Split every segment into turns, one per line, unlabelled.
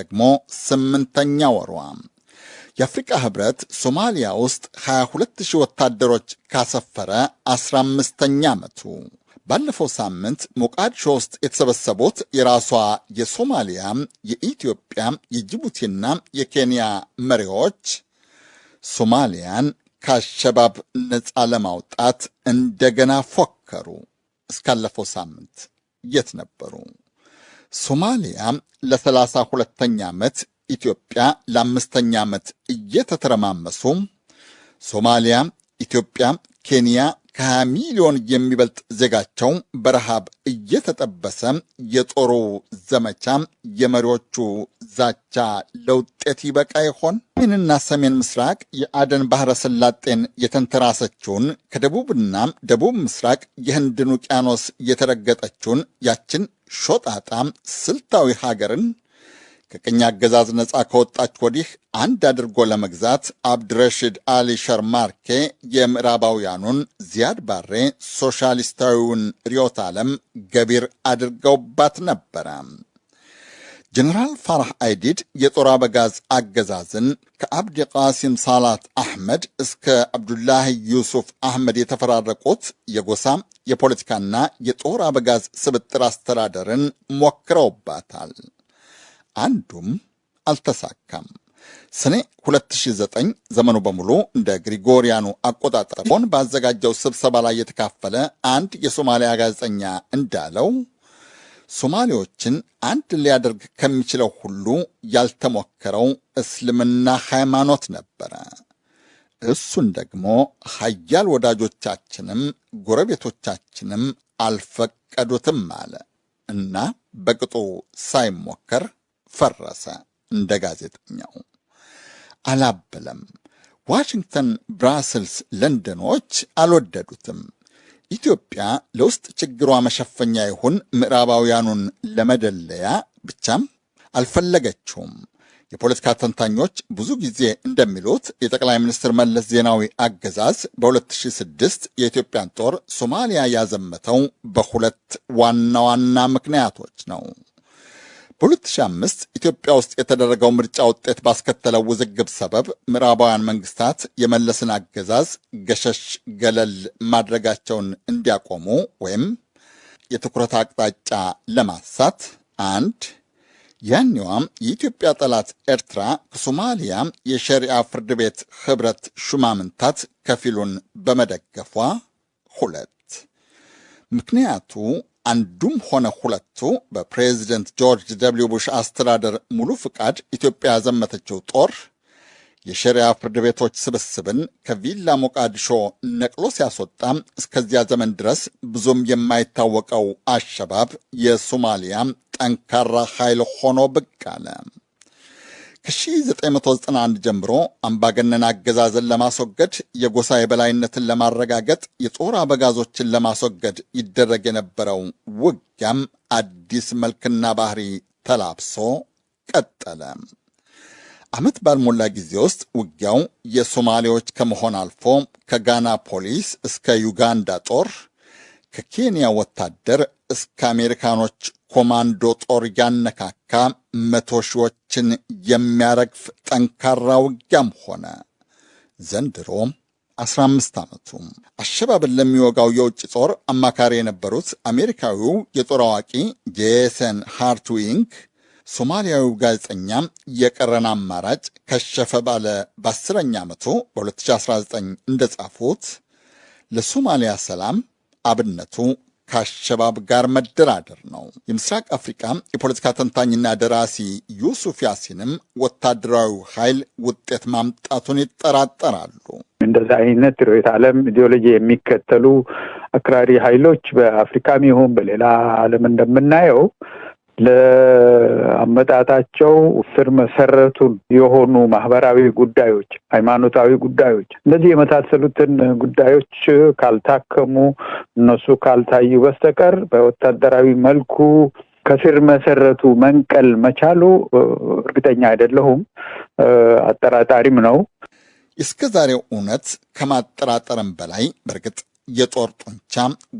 ደግሞ 8ኛ ወሯ። የአፍሪካ ህብረት ሶማሊያ ውስጥ 22,000 ወታደሮች ካሰፈረ 15ኛ ዓመቱ። ባለፈው ሳምንት ሞቃዲሾ ውስጥ የተሰበሰቡት የራሷ የሶማሊያ፣ የኢትዮጵያ፣ የጅቡቲና የኬንያ መሪዎች ሶማሊያን ከአሸባብ ነፃ ለማውጣት እንደገና ፎከሩ። እስካለፈው ሳምንት የት ነበሩ? ሶማሊያ ለ32ኛ ዓመት፣ ኢትዮጵያ ለ5ኛ ዓመት እየተተረማመሱ ሶማሊያ፣ ኢትዮጵያ፣ ኬንያ ከ20 ሚሊዮን የሚበልጥ ዜጋቸው በረሃብ እየተጠበሰ የጦሩ ዘመቻ፣ የመሪዎቹ ዛቻ ለውጤት ይበቃ ይሆን? ሰሜንና ሰሜን ምስራቅ የአደን ባህረ ሰላጤን የተንተራሰችውን ከደቡብና ደቡብ ምስራቅ የህንድን ውቅያኖስ የተረገጠችውን ያችን ሾጣጣ ስልታዊ ሀገርን ከቅኝ አገዛዝ ነፃ ከወጣች ወዲህ አንድ አድርጎ ለመግዛት አብድረሽድ አሊ ሸርማርኬ የምዕራባውያኑን ዚያድ ባሬ ሶሻሊስታዊውን ርዕዮተ ዓለም ገቢር አድርገውባት ነበረ። ጀነራል ፋራህ አይዲድ የጦር አበጋዝ አገዛዝን ከአብዲ ቃሲም ሳላት አሕመድ እስከ አብዱላሂ ዩሱፍ አሕመድ የተፈራረቁት የጎሳ የፖለቲካና የጦር አበጋዝ ስብጥር አስተዳደርን ሞክረውባታል። አንዱም አልተሳካም። ሰኔ 2009 ዘመኑ በሙሉ እንደ ግሪጎሪያኑ አቆጣጠር ቦን ባዘጋጀው ስብሰባ ላይ የተካፈለ አንድ የሶማሊያ ጋዜጠኛ እንዳለው ሶማሌዎችን አንድ ሊያደርግ ከሚችለው ሁሉ ያልተሞከረው እስልምና ሃይማኖት ነበረ። እሱን ደግሞ ሀያል ወዳጆቻችንም ጎረቤቶቻችንም አልፈቀዱትም አለ እና በቅጡ ሳይሞከር ፈረሰ። እንደ ጋዜጠኛው አላበለም። ዋሽንግተን፣ ብራስልስ፣ ለንደኖች አልወደዱትም። ኢትዮጵያ ለውስጥ ችግሯ መሸፈኛ ይሁን ምዕራባውያኑን ለመደለያ ብቻም አልፈለገችውም። የፖለቲካ ተንታኞች ብዙ ጊዜ እንደሚሉት የጠቅላይ ሚኒስትር መለስ ዜናዊ አገዛዝ በ2006 የኢትዮጵያን ጦር ሶማሊያ ያዘመተው በሁለት ዋና ዋና ምክንያቶች ነው። በ2005 ኢትዮጵያ ውስጥ የተደረገው ምርጫ ውጤት ባስከተለው ውዝግብ ሰበብ ምዕራባውያን መንግስታት የመለስን አገዛዝ ገሸሽ ገለል ማድረጋቸውን እንዲያቆሙ ወይም የትኩረት አቅጣጫ ለማሳት አንድ ያኔዋም የኢትዮጵያ ጠላት ኤርትራ ከሶማሊያ የሸሪዓ ፍርድ ቤት ህብረት ሹማምንታት ከፊሉን በመደገፏ፣ ሁለት ምክንያቱ አንዱም ሆነ ሁለቱ በፕሬዚደንት ጆርጅ ደብሊው ቡሽ አስተዳደር ሙሉ ፍቃድ ኢትዮጵያ ያዘመተችው ጦር የሸሪዓ ፍርድ ቤቶች ስብስብን ከቪላ ሞቃዲሾ ነቅሎ ሲያስወጣ እስከዚያ ዘመን ድረስ ብዙም የማይታወቀው አሸባብ የሶማሊያ ጠንካራ ኃይል ሆኖ ብቅ አለ። ከ1991 ጀምሮ አምባገነን አገዛዝን ለማስወገድ፣ የጎሳ የበላይነትን ለማረጋገጥ፣ የጦር አበጋዞችን ለማስወገድ ይደረግ የነበረው ውጊያም አዲስ መልክና ባህሪ ተላብሶ ቀጠለ። ዓመት ባልሞላ ጊዜ ውስጥ ውጊያው የሶማሌዎች ከመሆን አልፎ ከጋና ፖሊስ እስከ ዩጋንዳ ጦር፣ ከኬንያ ወታደር እስከ አሜሪካኖች ኮማንዶ ጦር ያነካካ 100 ሺዎችን የሚያረግፍ ጠንካራ ውጊያም ሆነ። ዘንድሮ 15 ዓመቱ። አሸባብን ለሚወጋው የውጭ ጦር አማካሪ የነበሩት አሜሪካዊው የጦር አዋቂ ጄሰን ሃርትዊንግ ሶማሊያዊው ጋዜጠኛ የቀረን አማራጭ ከሸፈ ባለ በ10ኛ ዓመቱ በ2019 እንደጻፉት ለሶማሊያ ሰላም አብነቱ ከአሸባብ ጋር መደራደር ነው። የምስራቅ አፍሪካ የፖለቲካ ተንታኝና ደራሲ ዩሱፍ ያሲንም ወታደራዊ ኃይል ውጤት ማምጣቱን ይጠራጠራሉ።
እንደዛ አይነት ርዕዮተ ዓለም ኢዲዮሎጂ የሚከተሉ አክራሪ ኃይሎች በአፍሪካም ይሁን በሌላ ዓለም እንደምናየው ለአመጣጣቸው ስር መሰረቱን የሆኑ ማህበራዊ ጉዳዮች፣ ሃይማኖታዊ ጉዳዮች፣ እነዚህ የመሳሰሉትን ጉዳዮች ካልታከሙ፣ እነሱ ካልታዩ በስተቀር በወታደራዊ መልኩ ከስር መሰረቱ መንቀል መቻሉ እርግጠኛ አይደለሁም፣ አጠራጣሪም ነው።
እስከ ዛሬው እውነት ከማጠራጠርም በላይ በእርግጥ የጦር ጡንቻ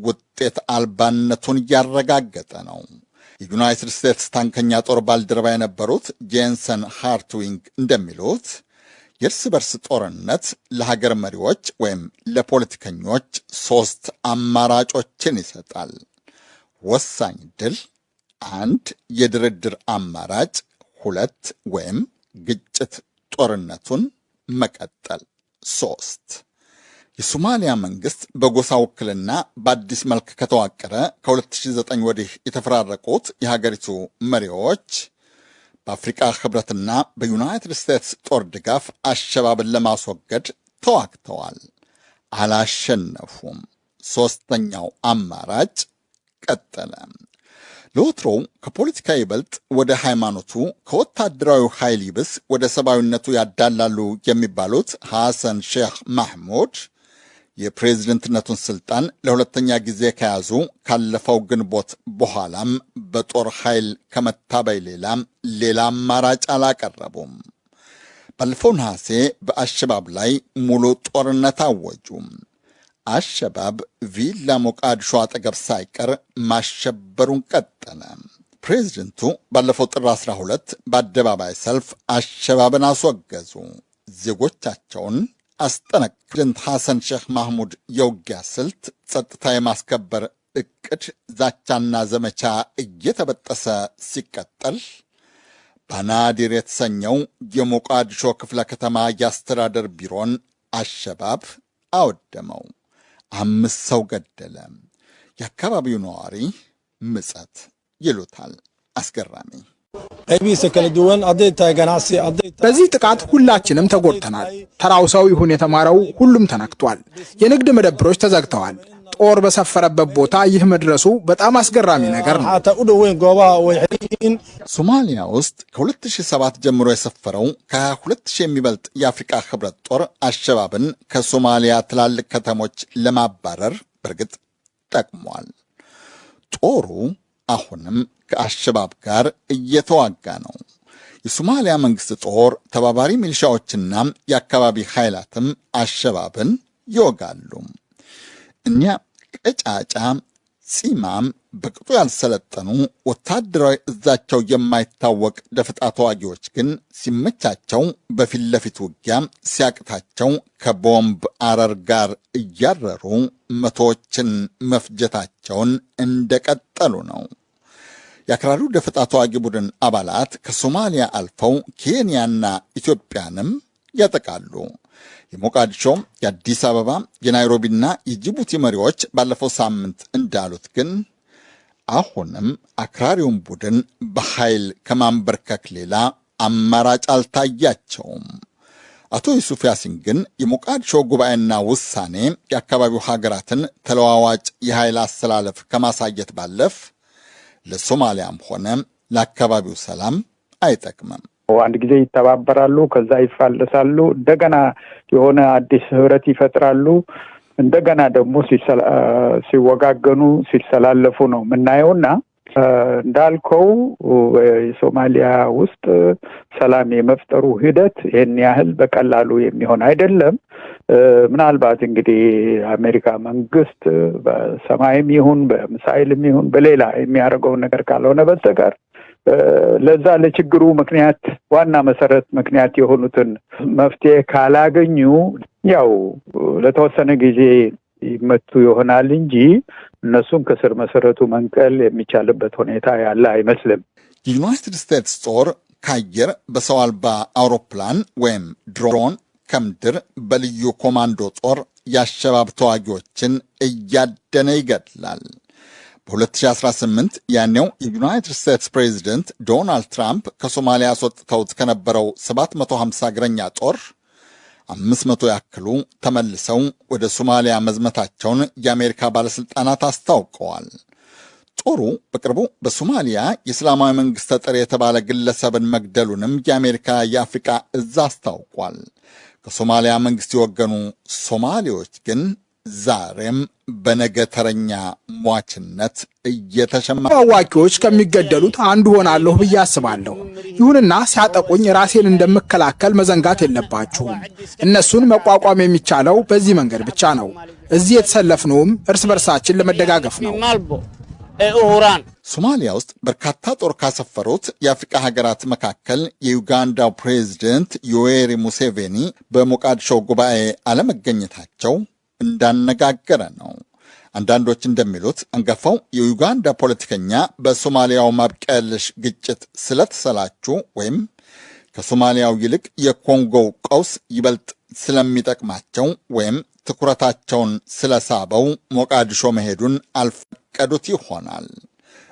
ውጤት አልባነቱን እያረጋገጠ ነው። የዩናይትድ ስቴትስ ታንከኛ ጦር ባልደረባ የነበሩት ጄንሰን ሃርትዊንግ እንደሚሉት የእርስ በርስ ጦርነት ለሀገር መሪዎች ወይም ለፖለቲከኞች 3 አማራጮችን ይሰጣል። ወሳኝ ድል፣ 1 የድርድር አማራጭ፣ 2 ወይም ግጭት ጦርነቱን መቀጠል፣ 3 የሶማሊያ መንግስት በጎሳ ውክልና በአዲስ መልክ ከተዋቀረ ከ2009 ወዲህ የተፈራረቁት የሀገሪቱ መሪዎች በአፍሪካ ህብረትና በዩናይትድ ስቴትስ ጦር ድጋፍ አሸባብን ለማስወገድ ተዋግተዋል። አላሸነፉም። 3ኛው አማራጭ ቀጠለ። ለወትሮው ከፖለቲካ ይበልጥ ወደ ሃይማኖቱ፣ ከወታደራዊ ኃይል ይብስ ወደ ሰብአዊነቱ ያዳላሉ የሚባሉት ሐሰን ሼህ ማህሙድ የፕሬዝደንትነቱን ስልጣን ለ2ኛ ጊዜ ከያዙ ካለፈው ግንቦት በኋላም በጦር ኃይል ከመታበይ ሌላ አማራጭ አላቀረቡም። ባለፈው ነሐሴ በአሸባብ ላይ ሙሉ ጦርነት አወጁ። አሸባብ ቪላ ሞቃዲሾ አጠገብ ሳይቀር ማሸበሩን ቀጠለ። ፕሬዝደንቱ ባለፈው ጥር 12 በአደባባይ ሰልፍ አሸባብን አስወገዙ። ዜጎቻቸውን አስጠነቀቁ። ፕሬዝደንት ሐሰን ሼህ ማህሙድ የውጊያ ስልት፣ ጸጥታ የማስከበር እቅድ፣ ዛቻና ዘመቻ እየተበጠሰ ሲቀጠል ባናዲር የተሰኘው የሞቃዲሾ ክፍለ ከተማ የአስተዳደር ቢሮን አሸባብ አወደመው። 5 ሰው ገደለ። የአካባቢው ነዋሪ ምጸት ይሉታል። አስገራሚ።
በዚህ ጥቃት ሁላችንም ተጎድተናል። ተራው ሰው ይሁን የተማረው ሁሉም ተነክቷል። የንግድ መደብሮች ተዘግተዋል። ጦር በሰፈረበት ቦታ ይህ መድረሱ በጣም አስገራሚ ነገር ነው።
ሶማሊያ ውስጥ ከ2007 ጀምሮ የሰፈረው ከ22,000 የሚበልጥ የአፍሪካ ህብረት ጦር አሸባብን ከሶማሊያ ትላልቅ ከተሞች ለማባረር በእርግጥ ጠቅሟል። ጦሩ አሁንም ከአሸባብ ጋር እየተዋጋ ነው። የሶማሊያ መንግስት ጦር ተባባሪ ሚሊሻዎችና የአካባቢ ኃይላትም አሸባብን ይወጋሉ። እኛ ቀጫጫ ፂማም በቅጡ ያልሰለጠኑ ወታደራዊ እዛቸው የማይታወቅ ደፈጣ ተዋጊዎች ግን ሲመቻቸው በፊት ለፊት ውጊያ፣ ሲያቅታቸው ከቦምብ አረር ጋር እያረሩ መቶዎችን መፍጀታቸውን እንደቀጠሉ ነው። የአክራሪው ደፈጣ ተዋጊ ቡድን አባላት ከሶማሊያ አልፈው ኬንያና ኢትዮጵያንም ያጠቃሉ። የሞቃዲሾ፣ የአዲስ አበባ፣ የናይሮቢና የጅቡቲ መሪዎች ባለፈው ሳምንት እንዳሉት ግን አሁንም አክራሪውን ቡድን በኃይል ከማንበርከክ ሌላ አማራጭ አልታያቸውም። አቶ ዩሱፍ ያሲን ግን የሞቃዲሾ ጉባኤና ውሳኔ የአካባቢው ሀገራትን ተለዋዋጭ የኃይል አሰላለፍ ከማሳየት ባለፍ ለሶማሊያም ሆነ ለአካባቢው ሰላም አይጠቅምም።
አንድ ጊዜ ይተባበራሉ፣ ከዛ ይፋለሳሉ፣ እንደገና የሆነ አዲስ ህብረት ይፈጥራሉ፣ እንደገና ደግሞ ሲወጋገኑ ሲሰላለፉ ነው የምናየውና እንዳልከው የሶማሊያ ውስጥ ሰላም የመፍጠሩ ሂደት ይህን ያህል በቀላሉ የሚሆን አይደለም። ምናልባት እንግዲህ አሜሪካ መንግስት በሰማይም ይሁን በሚሳይልም ይሁን በሌላ የሚያደርገው ነገር ካልሆነ በስተቀር ለዛ ለችግሩ ምክንያት ዋና መሰረት ምክንያት የሆኑትን መፍትሄ ካላገኙ ያው ለተወሰነ ጊዜ ይመቱ ይሆናል እንጂ እነሱን ከስር መሰረቱ መንቀል የሚቻልበት ሁኔታ ያለ አይመስልም።
የዩናይትድ ስቴትስ ጦር ከአየር በሰው አልባ አውሮፕላን ወይም ድሮን፣ ከምድር በልዩ ኮማንዶ ጦር የአሸባብ ተዋጊዎችን እያደነ ይገድላል። በ2018 ያኔው የዩናይትድ ስቴትስ ፕሬዚደንት ዶናልድ ትራምፕ ከሶማሊያ አስወጥተውት ከነበረው 750 እግረኛ ጦር 500 ያክሉ ተመልሰው ወደ ሶማሊያ መዝመታቸውን የአሜሪካ ባለሥልጣናት አስታውቀዋል። ጦሩ በቅርቡ በሶማሊያ የእስላማዊ መንግሥት ተጠሪ የተባለ ግለሰብን መግደሉንም የአሜሪካ የአፍሪካ እዝ አስታውቋል። ከሶማሊያ መንግሥት የወገኑ ሶማሌዎች ግን ዛሬም በነገ ተረኛ ሟችነት
አዋቂዎች ከሚገደሉት አንዱ ሆናለሁ ብዬ አስባለሁ። ይሁንና ሲያጠቁኝ ራሴን እንደምከላከል መዘንጋት የለባችሁም። እነሱን መቋቋም የሚቻለው በዚህ መንገድ ብቻ ነው። እዚህ የተሰለፍነውም እርስ በርሳችን ለመደጋገፍ ነው።
ሶማሊያ ውስጥ በርካታ ጦር ካሰፈሩት የአፍሪቃ ሀገራት መካከል የዩጋንዳው ፕሬዝደንት ዮዌሪ ሙሴቬኒ በሞቃዲሾ ጉባኤ አለመገኘታቸው እንዳነጋገረ ነው። አንዳንዶች እንደሚሉት አንጋፋው የዩጋንዳ ፖለቲከኛ በሶማሊያው ማብቂያ የለሽ ግጭት ስለተሰላቹ ወይም ከሶማሊያው ይልቅ የኮንጎው ቀውስ ይበልጥ ስለሚጠቅማቸው ወይም ትኩረታቸውን ስለሳበው ሞቃዲሾ መሄዱን አልፈቀዱት ይሆናል።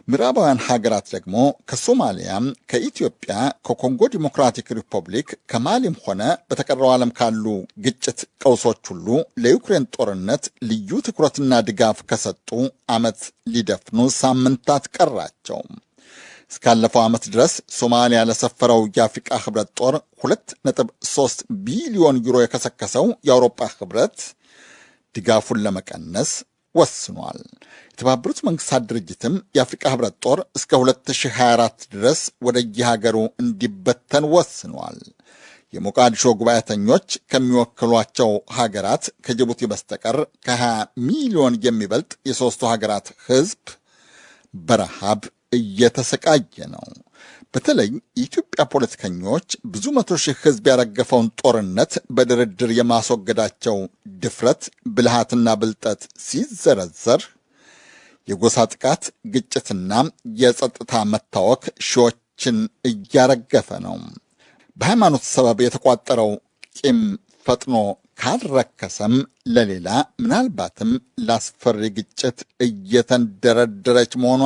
ምዕራባውያን ሀገራት ደግሞ ከሶማሊያ፣ ከኢትዮጵያ፣ ከኮንጎ ዲሞክራቲክ ሪፐብሊክ፣ ከማሊም ሆነ በተቀረው ዓለም ካሉ ግጭት ቀውሶች ሁሉ ለዩክሬን ጦርነት ልዩ ትኩረትና ድጋፍ ከሰጡ ዓመት ሊደፍኑ ሳምንታት ቀራቸው። እስካለፈው ዓመት ድረስ ሶማሊያ ለሰፈረው የአፍሪቃ ህብረት ጦር 2.3 ቢሊዮን ዩሮ የከሰከሰው የአውሮፓ ህብረት ድጋፉን ለመቀነስ ወስኗል። የተባበሩት መንግስታት ድርጅትም የአፍሪቃ ህብረት ጦር እስከ 2024 ድረስ ወደ የሀገሩ እንዲበተን ወስኗል። የሞቃዲሾ ጉባኤተኞች ከሚወክሏቸው ሀገራት ከጅቡቲ በስተቀር ከ20 ሚሊዮን የሚበልጥ የሦስቱ ሀገራት ህዝብ በረሃብ እየተሰቃየ ነው። በተለይ የኢትዮጵያ ፖለቲከኞች ብዙ መቶ ሺህ ህዝብ ያረገፈውን ጦርነት በድርድር የማስወገዳቸው ድፍረት፣ ብልሃትና ብልጠት ሲዘረዘር የጎሳ ጥቃት፣ ግጭትና የጸጥታ መታወክ ሺዎችን እያረገፈ ነው። በሃይማኖት ሰበብ የተቋጠረው ቂም ፈጥኖ ካልረከሰም ለሌላ ምናልባትም ላስፈሪ ግጭት እየተንደረደረች መሆኗ